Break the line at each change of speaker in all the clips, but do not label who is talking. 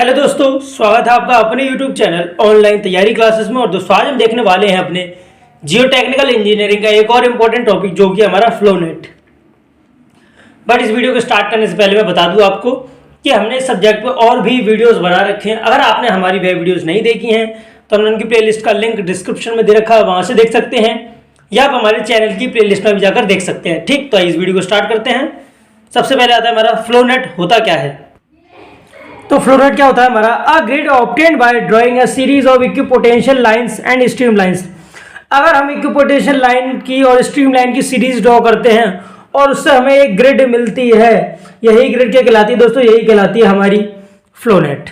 Hello दोस्तों, स्वागत है आपका अपने YouTube चैनल ऑनलाइन तैयारी क्लासेस में। और दोस्तों आज हम देखने वाले हैं अपने जियो टेक्निकल इंजीनियरिंग का एक और इम्पोर्टेंट टॉपिक जो कि हमारा फ्लोनेट। बट इस वीडियो को स्टार्ट करने से पहले मैं बता दूं आपको कि हमने इस सब्जेक्ट पे और भी वीडियोस बना रखे हैं। अगर आपने हमारी वे वीडियोस नहीं देखी हैं तो हमने उनकी प्लेलिस्ट का लिंक डिस्क्रिप्शन में दे रखा है, वहाँ से देख सकते हैं, या आप हमारे चैनल की प्लेलिस्ट में भी जाकर देख सकते हैं। ठीक, तो इस वीडियो को स्टार्ट करते हैं। सबसे पहले आता है हमारा फ्लोनेट होता क्या है। तो फ्लोनेट क्या होता है हमारा? अ grid obtained by drawing a series of equipotential lines and stream lines. अगर हम इक्विपोटेंशियल लाइन की और स्ट्रीम लाइन की सीरीज ड्रॉ करते हैं और उससे हमें एक ग्रिड मिलती है, यही ग्रिड क्या कहलाती है दोस्तों? यही कहलाती है हमारी फ्लोनेट।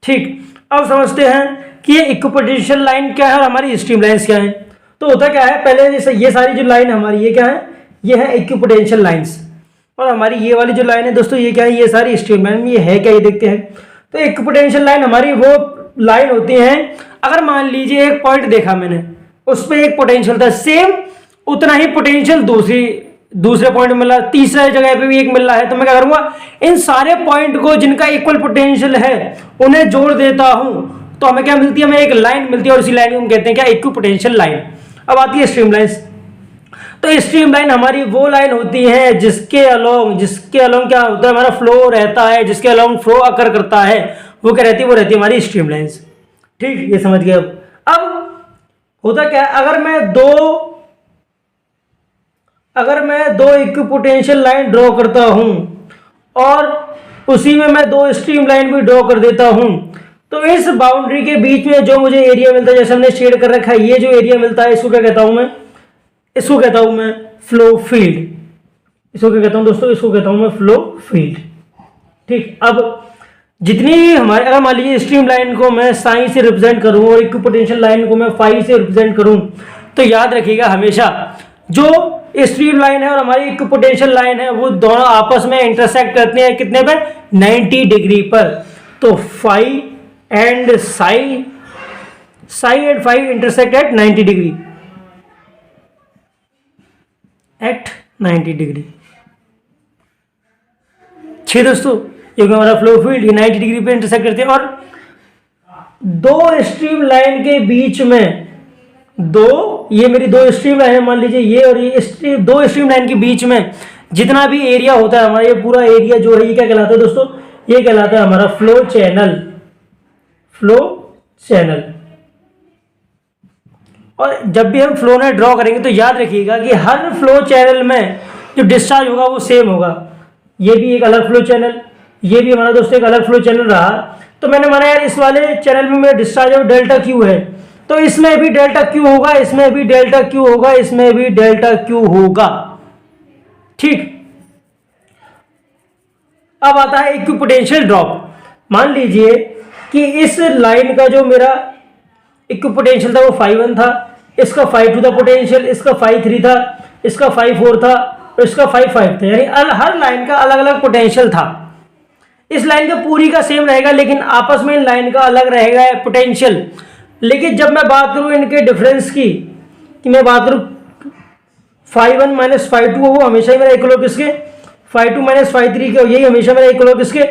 ठीक, अब समझते हैं कि ये इक्विपोटेंशियल लाइन क्या है और हमारी स्ट्रीम लाइंस क्या है। तो होता क्या है, पहले जैसे ये सारी जो लाइन हमारी ये क्या है, ये है इक्विपोटेंशियल लाइंस, और हमारी ये वाली जो लाइन है दोस्तों ये क्या है, ये सारी स्ट्रीम लाइन। ये है क्या, ये देखते हैं। तो इक्विपोटेंशियल लाइन हमारी वो लाइन होती है, अगर मान लीजिए एक पॉइंट देखा मैंने, उस पर एक पोटेंशियल था, सेम उतना ही पोटेंशियल दूसरे पॉइंट में मिला, तीसरे जगह पे भी एक मिल रहा है, तो मैं क्या करूंगा, इन सारे पॉइंट को जिनका इक्वल पोटेंशियल है उन्हें जोड़ देता हूं, तो हमें क्या मिलती है, हमें एक लाइन मिलती है, और उसी लाइन को हम कहते हैं क्या, इक्विपोटेंशियल लाइन। अब आती है स्ट्रीम लाइन्स। तो स्ट्रीम लाइन हमारी वो लाइन होती है जिसके अलोंग क्या होता है, हमारा फ्लो रहता है, जिसके अलोंग फ्लो अकर करता है, वो क्या रहती है, वो रहती है हमारी स्ट्रीम लाइन्स। ठीक, ये समझ गए। अब होता क्या है, अगर मैं दो इक्विपोटेंशियल लाइन ड्रॉ करता हूं और उसी में मैं दो स्ट्रीम लाइन भी ड्रॉ कर देता हूं, तो इस बाउंड्री के बीच में जो मुझे एरिया मिलता है, जैसे हमने शेड कर रखा है, ये जो एरिया मिलता है इसको क्या कहता हूं मैं, इसको कहता हूं मैं फ्लो फील्ड। इसको क्या कहता हूं दोस्तों, इसको कहता हूं मैं फ्लो फील्ड। ठीक, अब जितनी हमारे, अगर मान लीजिए स्ट्रीम लाइन को मैं साइन से रिप्रेजेंट करूं और इक्विपोटेंशियल लाइन को मैं फाई से रिप्रेजेंट करूं, तो याद रखिएगा हमेशा जो स्ट्रीम लाइन है और हमारी इक्विपोटेंशियल लाइन है वो दोनों आपस में इंटरसेक्ट करते हैं कितने पे, 90 डिग्री पर। तो phi and psi and phi intersect at 90 degree, at 90 degree. ठीक दोस्तों, ये हमारा फ्लो फील्ड ये 90 डिग्री पे इंटरसेक्ट करते हैं। और दो स्ट्रीम लाइन के बीच में, ये मेरी दो स्ट्रीम लाइन है मान लीजिए, ये और ये दो स्ट्रीम लाइन के बीच में जितना भी एरिया होता है हमारा, ये पूरा एरिया जो है ये क्या कहलाता है दोस्तों, ये कहलाता है हमारा फ्लो चैनल। और जब भी हम फ्लो नेट ड्रॉ करेंगे तो याद रखिएगा कि हर फ्लो चैनल में जो डिस्चार्ज होगा वो सेम होगा। ये भी एक अलग फ्लो चैनल, ये भी हमारा दोस्तों एक अलग फ्लो चैनल रहा। तो मैंने माना यार इस वाले चैनल में मेरा डिस्चार्ज है डेल्टा क्यू है, तो इसमें भी डेल्टा क्यू होगा, इसमें भी डेल्टा क्यू होगा, इसमें भी डेल्टा क्यू होगा। ठीक, अब आता है इक्विपोटेंशियल ड्रॉप। मान लीजिए कि इस लाइन का जो मेरा इक्विपोटेंशियल था वो φ1 था, इसका φ2 था पोटेंशियल, इसका φ3 था, इसका φ4 था और इसका φ5 था, यानी हर लाइन का अलग अलग पोटेंशियल था। इस लाइन का पूरी का सेम रहेगा, लेकिन आपस में इन लाइन का अलग रहेगा पोटेंशियल। लेकिन जब मैं बात करूं इनके डिफरेंस की, कि मैं बात करूं φ1 माइनस φ2, वो हमेशा ही मेरा इक्वल किसके, φ2 माइनस φ3 के, यही हमेशा मेरा इक्वल किसके,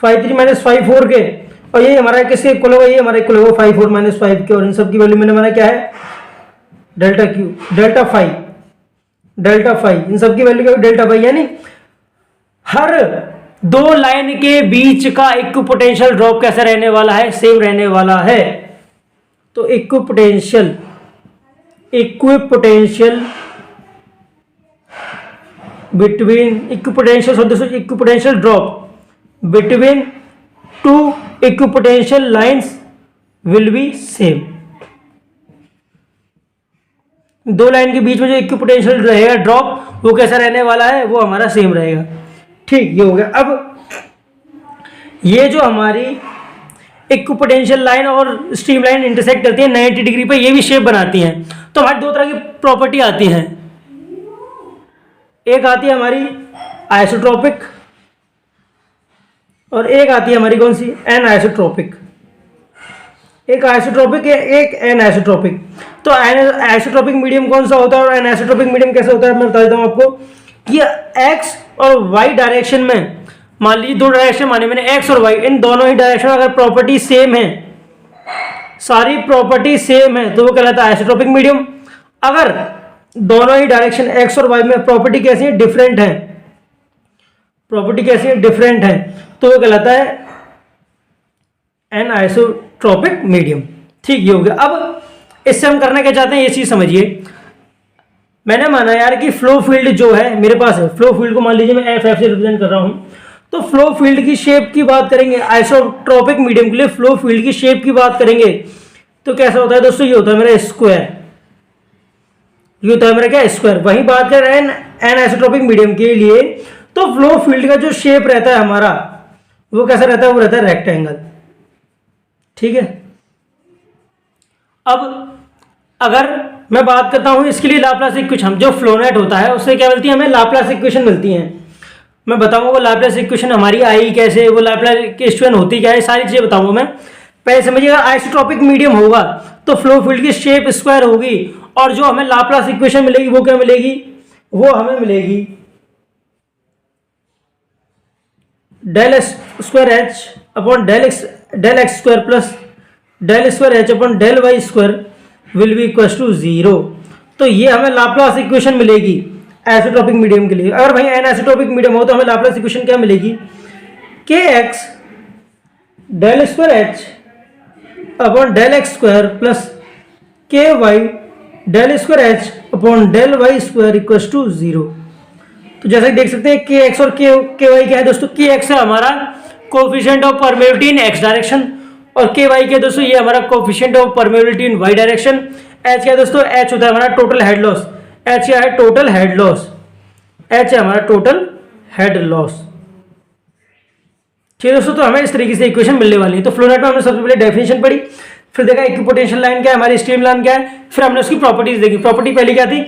φ3 माइनस φ4 के, और ये हमारा किसके इक्वल होगा, ये हमारा इक्वल होगा φ4 माइनस 5 के। और इन सब की वैल्यू मैंने माना क्या है, डेल्टा क्यू, डेल्टा फाई, इन सब की वैल्यू क्या है, डेल्टा फाई। यानी हर दो लाइन के बीच का इक्विपोटेंशियल ड्रॉप कैसा रहने वाला है, सेम रहने वाला है। तो equipotential drop between two equipotential lines will be same. दो लाइन के बीच में जो इक्विपोटेंशियल रहेगा ड्रॉप, वो कैसा रहने वाला है, वो हमारा सेम रहेगा। ठीक, ये हो गया। अब ये जो हमारी इक्विपोटेंशियल लाइन और स्ट्रीम लाइन इंटरसेक्ट करती है 90 डिग्री पे, ये भी शेप बनाती हैं। तो हमारी दो तरह की प्रॉपर्टी आती हैं, एक आती है हमारी आइसोट्रोपिक और एक आती है हमारी कौन सी, एन आइसोट्रोपिक। एक आइसोट्रोपिक है, एक एन आइसोट्रोपिक। तो आइसोट्रोपिक मीडियम कौन सा होता है और एन आइसोट्रोपिक मीडियम कैसा होता है, मैं बता देता हूँ आपको कि एक्स और वाई डायरेक्शन में मान लीजिए दो डायरेक्शन माने मैंने एक्स और वाई, इन दोनों ही डायरेक्शन अगर प्रॉपर्टी सेम है, सारी प्रॉपर्टी सेम है, तो वो कहलाता है आइसोट्रोपिक मीडियम। अगर दोनों ही डायरेक्शन एक्स और वाई में प्रॉपर्टी कैसी है, डिफरेंट है, प्रॉपर्टी कैसी है, डिफरेंट है, तो वो कहलाता है एन आइसोट्रोपिक मीडियम। ठीक, ये हो गया। अब इससे हम करना क्या चाहते हैं, ये चीज समझिए। मैंने माना यार कि फ्लो फील्ड जो है मेरे पास है, फ्लो फील्ड को मान लीजिए मैं एफ से रिप्रेजेंट कर रहा हूं, तो फ्लो फील्ड की शेप की बात करेंगे, आइसोट्रोपिक मीडियम के लिए फ्लो फील्ड की शेप की बात करेंगे, तो कैसा होता है दोस्तों, ये होता है मेरा स्क्वायर, ये होता है मेरा क्या, स्क्वायर। वही बात कर रहे हैं एन आइसोट्रोपिक मीडियम के लिए, तो फ्लो फील्ड का जो शेप रहता है हमारा, वो कैसा रहता है, वो रहता है रेक्टेंगल। ठीक है। अब अगर मैं बात करता हूं इसके लिए लाप्लास इक्वेशन, जो फ्लो नेट होता है उससे क्या मिलती है, हमें लाप्लास इक्वेशन मिलती है। मैं बताऊंगा वो लाप्लास इक्वेशन हमारी आई कैसे, वो लाप्लास इक्वेशन होती क्या है, सारी चीजें बताऊंगा मैं। पहले समझिएगा, आइसोट्रोपिक मीडियम होगा तो फ्लो फील्ड की शेप स्क्वायर होगी, और जो हमें लाप्लास इक्वेशन मिलेगी वो क्या मिलेगी, वो हमें मिलेगी del square H upon del x square plus del square H upon del Y square will be equal to 0। तो ये हमें लाप्लास इक्वेशन मिलेगी आइसोट्रोपिक मीडियम के लिए। अगर भाई एन आइसोट्रोपिक मीडियम हो तो हमें लाप्लास इक्वेशन क्या मिलेगी, K x del square H upon del x square plus K y del square H upon del Y square equal to 0। तो जैसे देख सकते हैं के एक्स और के वाई क्या है दोस्तों, के एक्स है हमारा coefficient of permeability in X direction, और के वाई क्या है दोस्तों, ये हमारा coefficient of permeability in Y direction. H क्या है दोस्तों, एच होता है हमारा टोटल हेड लॉस, एच क्या है, टोटल हेड लॉस, एच है हमारा टोटल हेड लॉस। ठीक है दोस्तों, तो हमें इस तरीके से इक्वेशन मिलने वाली है। तो फ्लो नेट में हमने सबसे पहले डेफिनेशन पढ़ी, फिर देखा इक्विपोटेंशियल लाइन क्या है, हमारी स्ट्रीम लाइन क्या है, फिर हमने उसकी प्रॉपर्टीज देखी। प्रॉपर्टी पहली क्या थी,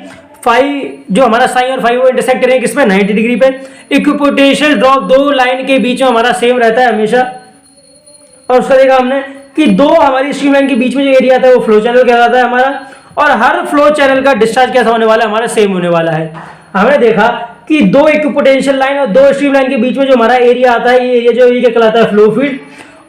फाई जो हमारा साइन और फाई वो इंटरसेक्ट करेंगे किसमें, 90 डिग्री पे। इक्विपोटेंशियल ड्रॉप दो लाइन के बीच में हमारा सेम रहता है हमेशा, और उसका देखा हमने कि दो हमारी स्ट्रीम लाइन के बीच में जो एरिया था वो फ्लो चैनल कहलाता है हमारा, और हर फ्लो चैनल का डिस्चार्ज कैसा होने वाला है, हमारा सेम होने वाला है। हमने देखा कि दो इक्विपोटेंशियल लाइन और दो स्ट्रीम लाइन के बीच में जो हमारा एरिया आता है, ये एरिया जो ये कहलाता है फ्लो फील्ड,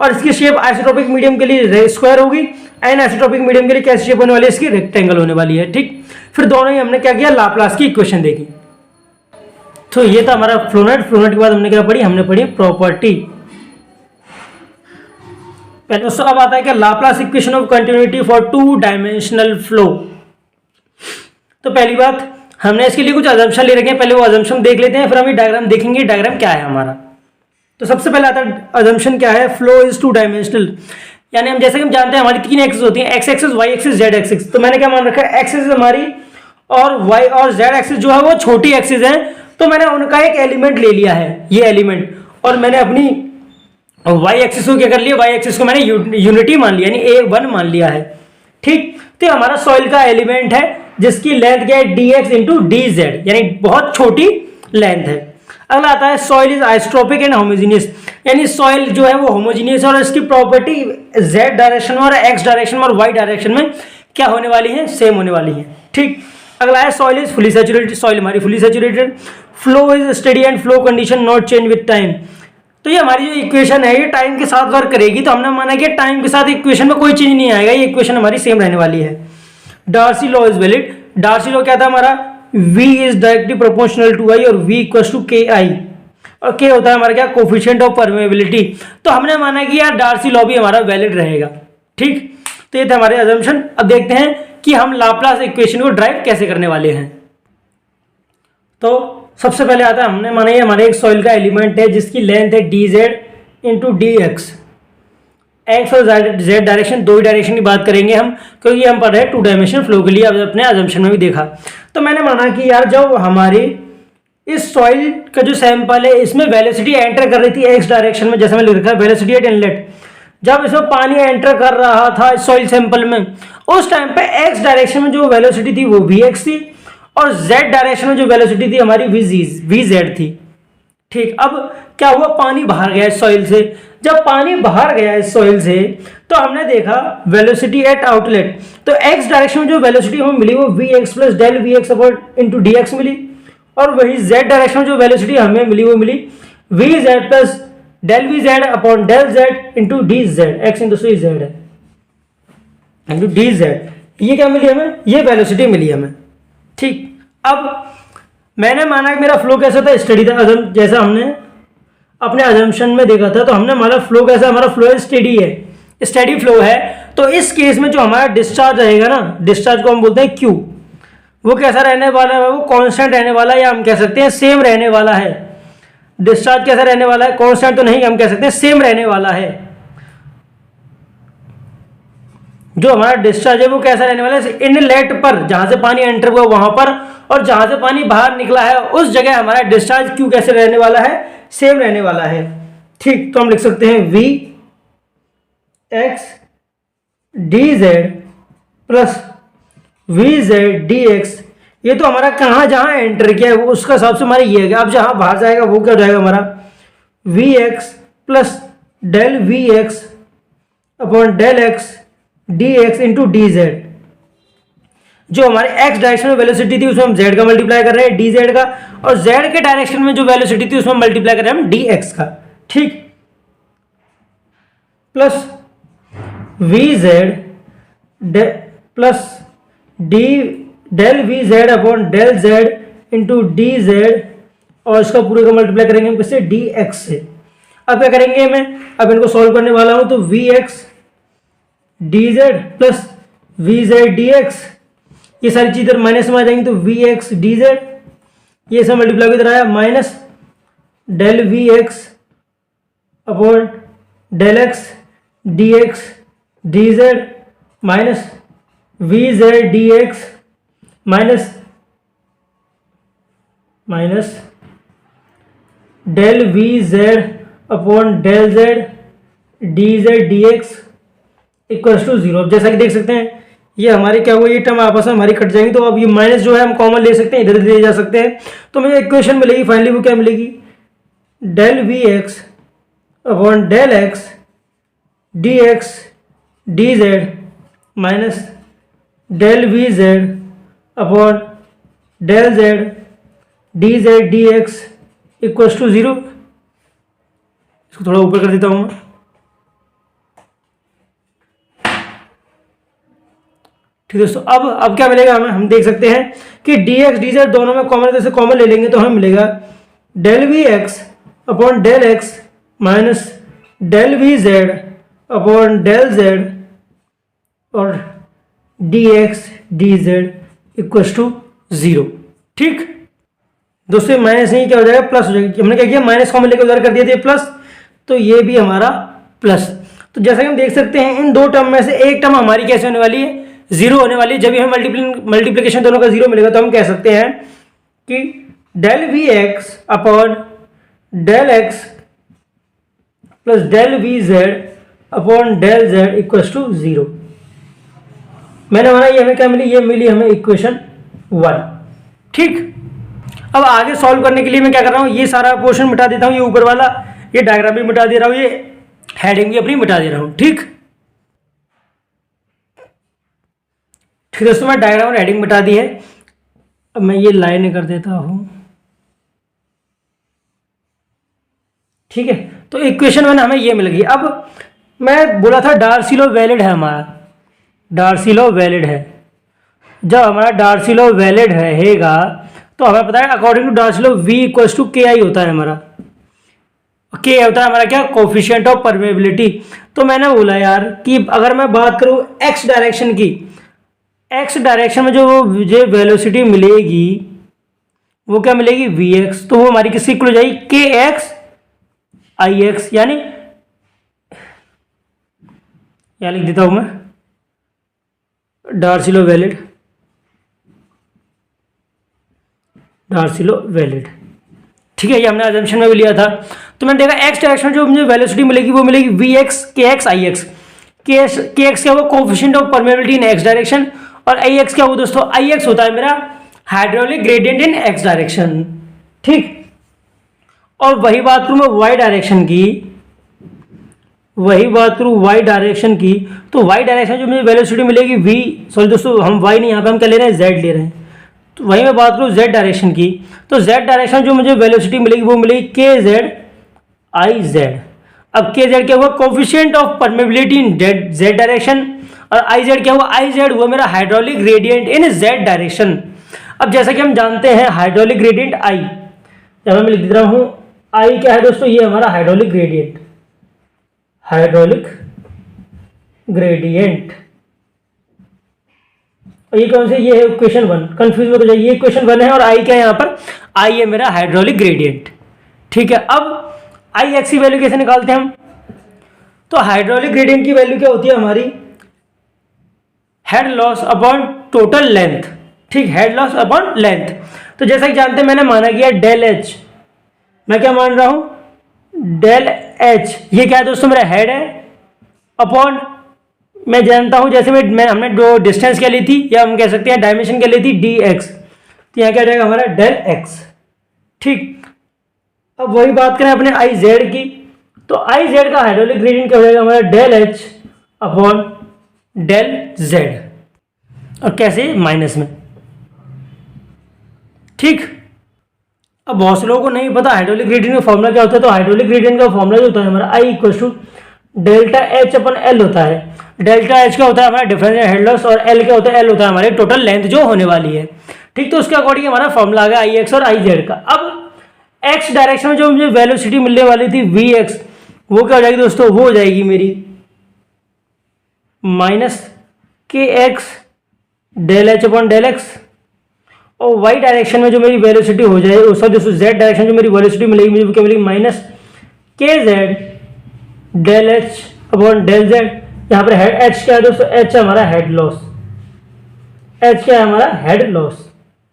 और इसकी शेप आइसोट्रोपिक मीडियम के लिए स्क्वायर होगी, एन आइसोट्रोपिक मीडियम के लिए कैसी शेप होने वाली है, इसकी रेक्टेंगल होने वाली है। ठीक, फिर दोनों ही हमने क्या किया, लाप्लास की इक्वेशन देखी। तो ये था हमारा फ्लो नेट। फ्लो नेट के बाद हमने क्या पढ़ी, हमने पढ़ी प्रॉपर्टी। पहले दोस्तों अब आता है क्या, Laplace equation of continuity for two dimensional flow. तो पहली बात हमने इसके लिए कुछ अजम्पशन ले रखे हैं, पहले वो अजम्पशन देख लेते हैं, फिर हम ये डायग्राम देखेंगे डायग्राम क्या है हमारा। तो सबसे पहले आता है अजम्पशन क्या है, फ्लो इज टू डायमेंशनल, यानी हम जैसे कि हम जानते हैं हमारी तीन एक्सिस होती हैं, X axis, Y axis, Z axis. तो मैंने क्या मान रखा है, एक्स एक्सिस हमारी और वाई और जेड एक्सिस जो है वो छोटी एक्सिस है, तो मैंने उनका एक एलिमेंट ले लिया है, ये एलिमेंट, और मैंने अपनी वाई एक्सिस को क्या कर लिया, वाई एक्सिस को मैंने यूनिटी मान लिया, यानी A1 मान लिया है। ठीक, तो हमारा सॉइल का एलिमेंट है जिसकी लेंथ क्या है, dx इंटू डी जेड, यानी बहुत छोटी लेंथ है। अगला आता है soil is isotropic and homogeneous, यानी सॉइल जो है वो होमोजीनियस है और इसकी प्रॉपर्टी z डायरेक्शन में और x डायरेक्शन में और y डायरेक्शन में क्या होने वाली है, सेम होने वाली है। ठीक, अगला है soil is fully saturated, soil हमारी fully saturated. Flow is steady and flow condition not change with time. तो ये हमारी जो इक्वेशन है ये टाइम के साथ वर्क करेगी, तो हमने माना कि टाइम के साथ इक्वेशन में कोई चेंज नहीं आएगा, ये इक्वेशन हमारी सेम रहने वाली है। Darcy law is valid. Darcy law क्या था हमारा, v is directly proportional to i और v इक्वल्स टू ki, और k होता है हमारा क्या, कोफिशिएंट ऑफ परमेबिलिटी। तो हमने माना कि यार डार्सी लॉ भी हमारा वैलिड रहेगा। ठीक, तो ये थे हमारे अजम्पशन। अब देखते हैं कि हम लाप्लास इक्वेशन को ड्राइव कैसे करने वाले हैं। तो सबसे पहले आता है, हमने माना ये हमारे एक सॉइल का एलिमेंट है जिसकी लेंथ है dz इंटू डी एक्स और जेड डायरेक्शन, दो ही डायरेक्शन की बात करेंगे हम, क्योंकि हम पढ़ रहे हैं टू डायमेंशन फ्लो के लिए, अब अपने अजम्पशन में भी देखा। तो मैंने माना कि यार जब हमारी इस सॉइल का जो सैंपल है इसमें वेलोसिटी एंटर कर रही थी एक्स डायरेक्शन में, जैसे मैंने लिखा है वेलोसिटी एट इनलेट, जब इसमें पानी एंटर कर रहा था सॉइल सैंपल में, उस टाइम पे एक्स डायरेक्शन में जो वेलोसिटी थी वो वी एक्स थी, और जेड डायरेक्शन में जो वेलोसिटी थी हमारी वी जेड थी। ठीक, अब क्या हुआ, पानी बाहर गया इस सॉइल से। जब पानी बाहर गया इस सॉइल से तो हमने देखा वेलोसिटी एट आउटलेट, तो एक्स डायरेक्शन में जो वेलोसिटी हमें मिली वो v x plus del we x upon into d x मिली, और वही जेड डायरेक्शन में जो वेलोसिटी हमें मिली वो मिली v Z plus del V Z upon del Z into D z, x into c z है इंटू डी जेड। ये क्या मिली हमें, ये वेलोसिटी मिली हमें। ठीक, अब मैंने माना कि मेरा फ्लो कैसा था, स्टडी था, जैसा हमने अपने अजम्पशन में देखा था, तो हमने हमारा फ्लो कैसा, हमारा फ्लो स्टडी है, स्टडी फ्लो है। तो इस केस में जो हमारा डिस्चार्ज रहेगा ना, डिस्चार्ज को हम बोलते हैं क्यू, वो कैसा रहने वाला है, वो कांस्टेंट रहने वाला है, या हम कह सकते हैं सेम रहने वाला है। डिस्चार्ज कैसा रहने वाला है, कांस्टेंट तो नहीं, हम कह सकते हैं सेम रहने वाला है। जो हमारा डिस्चार्ज है वो कैसा रहने वाला है, इनलेट पर जहां से पानी एंटर हुआ वहां पर, और जहां से पानी बाहर निकला है उस जगह हमारा डिस्चार्ज क्यू कैसे रहने वाला है, सेम रहने वाला है। ठीक, तो हम लिख सकते हैं V X D Z plus V Z D X. ये तो हमारा कहाँ जहां एंटर किया है वो उसका हिसाब से हमारा ये है। अब जहां बाहर जाएगा वो क्या हो जाएगा हमारा, V x plus del we x upon del X D X into D Z. जो हमारे एक्स डायरेक्शन में वेलोसिटी थी उसमें हम जेड का मल्टीप्लाई कर रहे हैं डी जेड का, और जेड के डायरेक्शन में जो वेलोसिटी थी उसमें मल्टीप्लाई कर रहे हैं हम डी एक्स का। ठीक, plus V Z plus D del V Z upon del Z into D Z, और इसका पूरे का मल्टीप्लाई करेंगे हम किससे, डी एक्स से। अब क्या करेंगे, मैं अब इनको सॉल्व करने वाला हूं, तो V X D Z plus V Z D X, ये सारी चीज़ें माइनस में आ जाएंगी, तो वी एक्स डी जेड, ये सब मल्टीप्लाई किधर आया, minus del we x upon del X D x D Z minus V Z D X minus del V Z upon del Z D Z D X equals to 0। अब जैसा कि देख सकते हैं ये हमारी क्या हुआ, ये टर्म आपस में हमारी कट जाएंगी, तो अब ये माइनस जो है हम कॉमन ले सकते हैं, इधर ले जा सकते हैं, तो मुझे इक्वेशन मिलेगी फाइनली, वो क्या मिलेगी, del we x upon del X D x D Z minus del V Z upon del Z D Z D X equals to 0। इसको थोड़ा ऊपर कर देता हूँ मैं। ठीक है दोस्तों, अब क्या मिलेगा हमें, हम देख सकते हैं कि डी एक्स डी जेड दोनों में कॉमन, जैसे कॉमन ले लेंगे तो हमें मिलेगा del we x upon del x minus del V Z upon del Z और d x D z equals to 0। ठीक दोस्तों, माइनस नहीं क्या हो जाएगा, प्लस हो जाएगा। हमने क्या किया, माइनस कॉमन लेकर उधर कर दिया था प्लस, तो ये भी हमारा प्लस। तो जैसा कि हम देख सकते हैं इन दो टर्म में से एक टर्म हमारी कैसे होने वाली है, 0 होने वाली है। जब भी हमें मल्टीप्लिकेशन दोनों का 0 मिलेगा तो हम कह सकते हैं कि del we x upon del X plus del V Z upon del Z equals to 0। मैंने माना ये हमें क्या मिली, ये मिली हमें इक्वेशन 1। ठीक, अब आगे सॉल्व करने के लिए मैं क्या कर रहा हूँ, ये सारा पोर्शन मिटा देता हूँ, ये ऊपर वाला, ये डायग्राम भी मिटा दे रहा हूँ, ये हेडिंग भी अपनी मिटा दे रहा हूँ। ठीक दोस्तों, मैं डायग्राम और हेडिंग मिटा दी है। अब मैं ये लाइन कर देता हूँ। ठीक है, तो इक्वेशन 1 हमें ये मिल गई। अब मैं बोला था डार्सी लॉ वैलिड है, हमारा डार्सी लॉ वैलिड है। जब हमारा डार्सी लॉ वैलिड रहेगा तो हमें पता है according to Darcy law V equals to K I होता है हमारा। के होता है हमारा क्या, कोफिशिएंट ऑफ परमेबिलिटी। तो मैंने बोला यार कि अगर मैं बात करूँ एक्स डायरेक्शन की, एक्स डायरेक्शन में जो मुझे वेलोसिटी मिलेगी वो क्या मिलेगी, वी एक्स। तो वो हमारी किसकी इक्वल हो जाएगी, के एक्स आई एक्स, यानी यहाँ लिख देता हूँ मैं Darcy law valid, Darcy law valid. ठीक है, ये हमने अजम्पशन में भी लिया था। तो मैंने देखा एक्स डायरेक्शन जो मुझे वेलोसिटी मिलेगी वो मिलेगी वी एक्स के एक्स आई एक्स। के एक्स क्या हुआ, coefficient of permeability in X direction, और आई एक्स क्या हुआ दोस्तों, आई एक्स होता है मेरा हाइड्रोलिक ग्रेडियंट इन एक्स डायरेक्शन। ठीक, और वही बात करूँ मैं वाई डायरेक्शन की, वही बात करूँ वाई डायरेक्शन की, तो वाई डायरेक्शन जो मुझे वेलोसिटी मिलेगी वी, सॉरी दोस्तों हम वाई नहीं, यहाँ पे हम क्या ले रहे हैं, जेड ले रहे हैं। तो वही मैं बात करूँ जेड डायरेक्शन की, तो जेड डायरेक्शन जो मुझे वेलोसिटी मिलेगी वो मिलेगी के जेड आई जेड। अब के जेड क्या हुआ, coefficient of permeability in Z direction, और आई जेड क्या हुआ, आई जेड हुआ मेरा हाइड्रोलिक ग्रेडियंट इन जेड डायरेक्शन। अब जैसा कि हम जानते हैं हाइड्रोलिक ग्रेडियंट आई, यहां मैं लिख रहा हूं आई क्या है दोस्तों, ये हमारा हाइड्रोलिक ग्रेडियंट, हाइड्रोलिक ग्रेडियंट। ये कौन से, ये है इक्वेशन 1, कंफ्यूज मत हो जाइए, ये इक्वेशन 1 है और आई क्या है यहाँ पर, आई है मेरा हाइड्रोलिक ग्रेडियंट। ठीक है, अब आई एक्स की वैल्यू कैसे निकालते हैं हम, तो हाइड्रोलिक ग्रेडियंट की वैल्यू क्या होती है हमारी, head loss upon total length. ठीक, हेड लॉस अपॉन लेंथ। तो जैसा कि जानते हैं मैंने माना गया डेल एच, मैं क्या मान रहा हूं डेल एच, ये क्या है दोस्तों मेरा हेड है, अपॉन मैं जानता हूं जैसे हमने दो डिस्टेंस क्या ली थी, या हम कह सकते हैं डायमेंशन क्या ली थी डी एक्स, तो यहाँ क्या जाएगा हमारा डेल एक्स। ठीक, अब वही बात करें अपने आई जेड की, तो आई जेड का हाइड्रोलिक ग्रेडियंट क्या हो जाएगा हमारा del H upon del Z, और कैसे माइनस में। ठीक, अब बहुत से लोगों को नहीं पता हाइड्रोलिक ग्रेडियंट का फॉर्मूला क्या होता है, तो हाइड्रोलिक ग्रेडियंट का फॉर्मूला जो होता है हमारा i equal to delta h upon L होता है। डेल्टा एच क्या होता है हमारा डिफरेंशियल हेड लॉस, और एल क्या होता है, एल होता है हमारे टोटल लेंथ जो होने वाली है। ठीक, तो उसके अकॉर्डिंग हमारा फॉर्मूला आ गया आई एक्स और आई जेड का। अब एक्स डायरेक्शन में जो मुझे वेलोसिटी मिलने वाली थी वी एक्स, वो क्या हो जाएगी दोस्तों, वो हो जाएगी मेरी minus K x del H upon del X, और वाई डायरेक्शन में जो मेरी वेलोसिटी हो जाए, सॉरी दोस्तों जेड डायरेक्शन जो मेरी वेलोसिटी मिलेगी मुझे क्या मिलेगी, minus K Z del H upon del Z. यहाँ पर हेड एच क्या है दोस्तों, एच है हमारा हेड लॉस, एच क्या है हमारा हेड लॉस।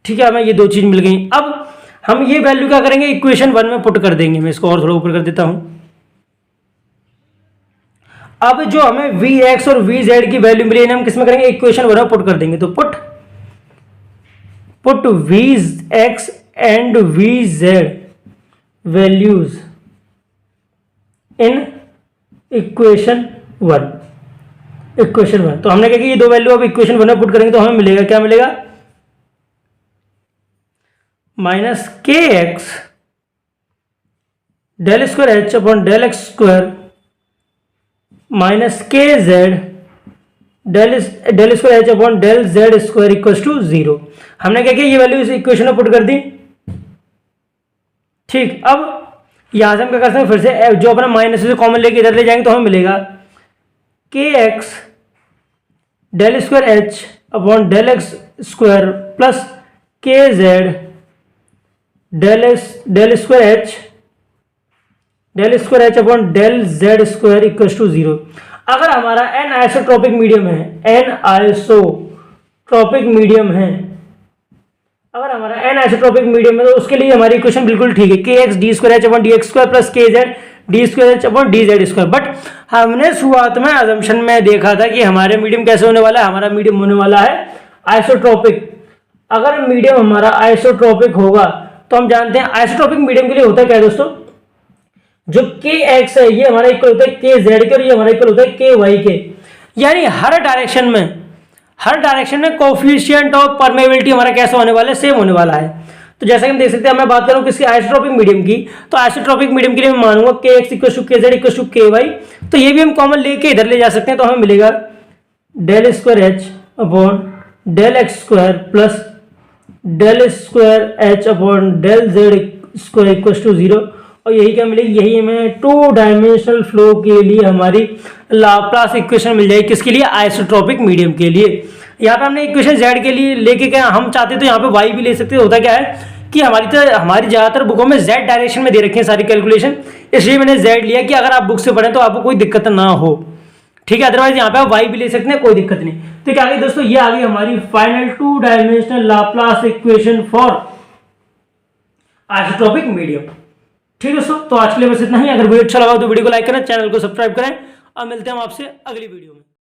ठीक है, हमें ये दो चीज मिल गई। अब हम ये वैल्यू क्या करेंगे, इक्वेशन 1 में पुट कर देंगे। मैं इसको और थोड़ा ऊपर कर देता हूं। अब जो हमें वी एक्स और वी जेड की वैल्यू मिली है हम किस में करेंगे, इक्वेशन 1 में पुट कर देंगे। तो put V X and V Z values in equation 1। Equation 1, तो हमने कहा कि ये दो वैल्यू अब इक्वेशन 1 में पुट करेंगे तो हमें मिलेगा, क्या मिलेगा, minus K x del square H upon del x square minus K Z del square H upon del Z square equal to 0। हमने क्या किया, ये वैल्यू इस इक्वेशन में पुट कर दी। ठीक, अब यहां से हम क्या कर सकते हैं, फिर से जो अपना माइनस से कॉमन लेके इधर ले जाएंगे तो हमें मिलेगा K x del square H upon del x square plus K Z del square H upon del Z square equal to 0। अगर हमारा एन आइसोट्रोपिक मीडियम है, एन आइसोट्रोपिक मीडियम है, अगर हमारा एन आइसोट्रोपिक मीडियम है तो उसके लिए हमारी इक्वेशन बिल्कुल ठीक है, K x d square H upon d x square plus K z d square H upon d z square. But हमने शुरुआत में अजम्पशन में देखा था कि हमारे मीडियम कैसे होने वाला है, हमारा मीडियम होने वाला है आइसोट्रोपिक। अगर मीडियम हमारा आइसोट्रोपिक होगा तो हम जानते हैं आइसोट्रोपिक मीडियम के लिए होता है क्या दोस्तों, जो के एक्स है ये हमारा इक्वल होता है के जेड के और ये हमारा इक्वल होता है के वाई के। यानी हर डायरेक्शन में कोफिशिएंट ऑफ परमेबिलिटी हमारा कैसा होने वाला है, सेम होने वाला है। तो जैसा कि हम देख सकते हैं, मैं बात कर रहा हूं किसकी, आइसोट्रोपिक मीडियम की, तो आइसोट्रोपिक मीडियम के लिए मैं मानूंगा के एक्स इक्वल टू के जेड इक्वल टू के वाई। तो ये भी हम कॉमन लेके इधर ले जा सकते हैं, तो हमें मिलेगा del square H upon del x square plus del square H upon del Z square equal to 0। और यही क्या मिलेगी, यही हमें 2 डायमेंशनल फ्लो के लिए हमारी लाप्लास इक्वेशन मिल जाएगी। किसके लिए, आइसोट्रोपिक मीडियम के लिए। यहाँ पे हमने इक्वेशन जेड के लिए लेके क्या हम चाहते तो यहाँ पे वाई भी ले सकते। होता क्या है कि हमारी ज़्यादातर बुकों में जेड डायरेक्शन में दे रखी है सारी कैलकुलेशन, इसलिए मैंने जेड लिया कि अगर आप बुक से पढ़ें तो आपको कोई दिक्कत ना हो। ठीक है, अदरवाइज यहाँ पे आप वाई भी ले सकते हैं, कोई दिक्कत नहीं। तो क्या आ गई दोस्तों, ये आ गई हमारी final 2 dimensional Laplace equation for isotropic medium. ठीक है दोस्तों, तो आज के लिए बस इतना ही। अगर वीडियो अच्छा लगा तो वीडियो को लाइक करें, चैनल को सब्सक्राइब करें, और मिलते हैं हम आपसे अगली वीडियो में।